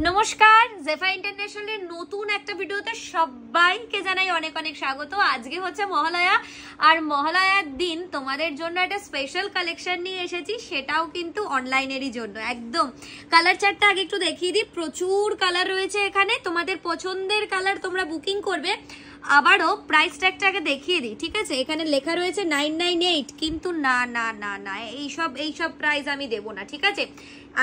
নমস্কার, জেফা ইন্টারন্যাশনালের নতুন একটা ভিডিওতে সবাইকে জানাই অনেক অনেক স্বাগত। আজকে হচ্ছে মহালয়া, আর মহালয়ার দিন তোমাদের জন্য একটা স্পেশাল কালেকশন নিয়ে এসেছি, সেটাও কিন্তু অনলাইনেরই জন্য। একদম কালার চার্টটা আগে একটু দেখিয়ে দিই। প্রচুর কালার রয়েছে এখানে, তোমাদের পছন্দের কালার তোমরা বুকিং করবে। আবারও প্রাইস ট্যাগটা আগে দেখিয়ে দিই, ঠিক আছে? এখানে লেখা রয়েছে 998, কিন্তু না না না না, এইসব প্রাইস আমি দেবো না, ঠিক আছে?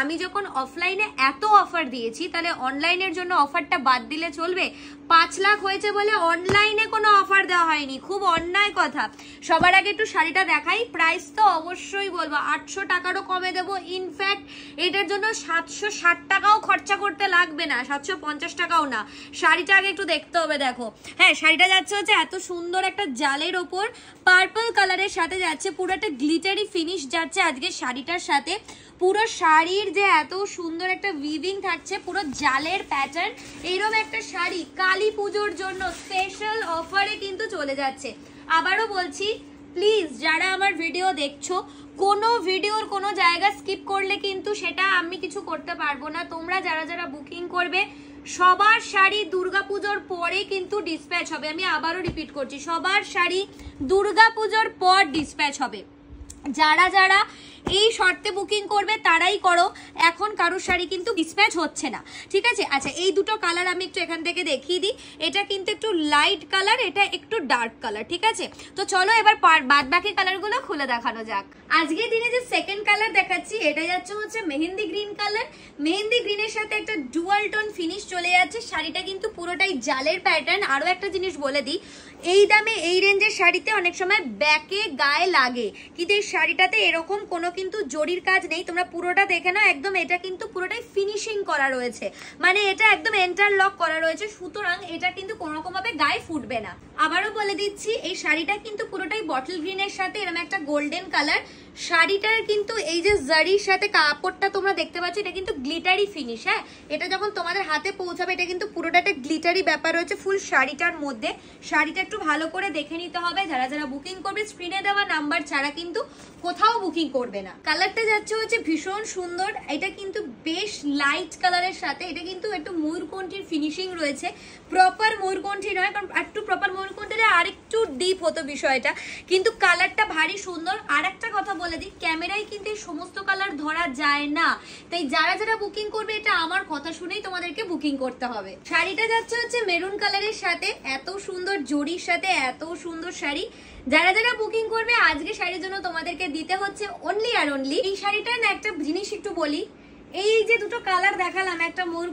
আমি যখন অফলাইনে এত অফার দিয়েছি, তাহলে অনলাইনের জন্য অফারটা বাদ দিলে চলবে? 5 লাখ হয়েছে বলে অনলাইনে কোনো অফার দেওয়া হয়নি, খুব অন্যায় কথা। সবার আগে একটু শাড়িটা দেখাই। প্রাইস তো অবশ্যই বলবো 800 টাকারও কমে দেবো। ইনফ্যাক্ট এটার জন্য 760 টাকাও খরচা করতে লাগবে না, 750 টাকাও না। শাড়িটা আগে একটু দেখতে হবে। দেখো, হ্যাঁ, শাড়িটা যাচ্ছে হচ্ছে এত সুন্দর একটা জালের ওপর পার্পল কালারের সাথে যাচ্ছে, পুরো একটা গ্লিটারি ফিনিশ যাচ্ছে আজকে শাড়িটার সাথে। পুরো শাড়ির যে এত সুন্দর একটা উইভিং থাকছে, পুরো জালের প্যাটার্ন। এইরকম একটা শাড়ি কালী পুজোর জন্য স্পেশাল অফারে কিন্তু চলে যাচ্ছে। আবারও বলছি, প্লিজ যারা আমার ভিডিও দেখছো, কোনো ভিডিওর কোনো জায়গা স্কিপ করলে কিন্তু সেটা আমি কিছু করতে পারবো না। তোমরা যারা যারা বুকিং করবে, সবার শাড়ি দুর্গাপুজোর পরে কিন্তু ডিসপ্যাচ হবে। আমি আবারও রিপিট করছি, সবার শাড়ি দুর্গাপুজোর পর ডিসপ্যাচ হবে। যারা যারা এই শর্তে বুকিং করবে তারাই করো, এখন কারোর শাড়ি কিন্তু ডিসপ্যাচ হচ্ছে না, ঠিক আছে? আচ্ছা, এই দুটো কালার আমি একটু এখান থেকে দেখিয়ে দিই। এটা কিন্তু একটু লাইট কালার, এটা একটু ডার্ক কালার, ঠিক আছে? তো চলো এবার বাদ বাকি কালারগুলো খুলে দেখানো যাক। আজকের দিনে যে সেকেন্ড কালার দেখাচ্ছি, এটা যাচ্ছে হচ্ছে মেহেন্দি গ্রিন কালার। মেহেন্দি গ্রিনের সাথে একটা ডুয়াল টোন ফিনিশ চলে যাচ্ছে। শাড়িটা কিন্তু পুরোটাই জালের প্যাটার্ন। আরো একটা জিনিস বলে দিই, এই দামে এই রেঞ্জের শাড়িতে অনেক সময় ব্যাকে গায়ে লাগে, কিন্তু এই শাড়িটাতে এরকম কোনো কিন্তু জরির কাজ নেই। তোমরা পুরোটা দেখে নাও, একদম এটা কিন্তু পুরোটাই ফিনিশিং করা রয়েছে, মানে এটা একদম ইন্টারলক করা রয়েছে, সুতরাং এটা কিন্তু কোনো রকম ভাবে গায়ে ফুটবে না। আবারও বলে দিচ্ছি, এই শাড়িটা কিন্তু পুরোটাই বটল গ্রিনের সাথে এরকম একটা গোল্ডেন কালার। শাড়িটার কিন্তু এই যে জারির সাথে কাপড়টা তোমরা দেখতে পাচ্ছ, এটা কিন্তু গ্লিটারি ফিনিশ। হ্যাঁ, এটা যখন তোমাদের হাতে পৌঁছাবে, এটা কিন্তু পুরোটা একটা গ্লিটারি ব্যাপার রয়েছে ফুল শাড়িটার মধ্যে। শাড়িটা একটু ভালো করে দেখে নিতে হবে। যারা যারা বুকিং করবে, স্ক্রিনে দেওয়া নাম্বার ছাড়া কিন্তু কোথাও বুকিং করবে না। কালারটা যাচ্ছে হচ্ছে ভীষণ সুন্দর। এটা কিন্তু বেশ লাইট কালারের সাথে, এটা কিন্তু একটু ময়ূরকণ্ঠীর ফিনিশিং রয়েছে। প্রপার ময়ূরকণ্ঠী নয়, কারণ একটু প্রপার ময়ূরকণ্ঠীতে আরেকটু ডিপ হতো বিষয়টা, কিন্তু কালারটা ভারী সুন্দর। আর একটা কথা বলে দিই, ক্যামেরায় কিন্তু এই সমস্ত কালার ধরা যায় না, তাই যারা যারা বুকিং করবে, এটা আমার কথা শুনেই তোমাদেরকে বুকিং করতে হবে। শাড়িটা যাচ্ছে হচ্ছে মেরুন কালারের সাথে, এত সুন্দর জরির সাথে এত সুন্দর শাড়ি। যারা যারা বুকিং করবে, আজকে শাড়ির জন্য তোমাদেরকে দিতে হচ্ছে অনলি আর অনলি এই শাড়িটা। না, একটা জিনিস একটু বলি, এই যে দুটো কালার দেখালাম, একটা ময়ূর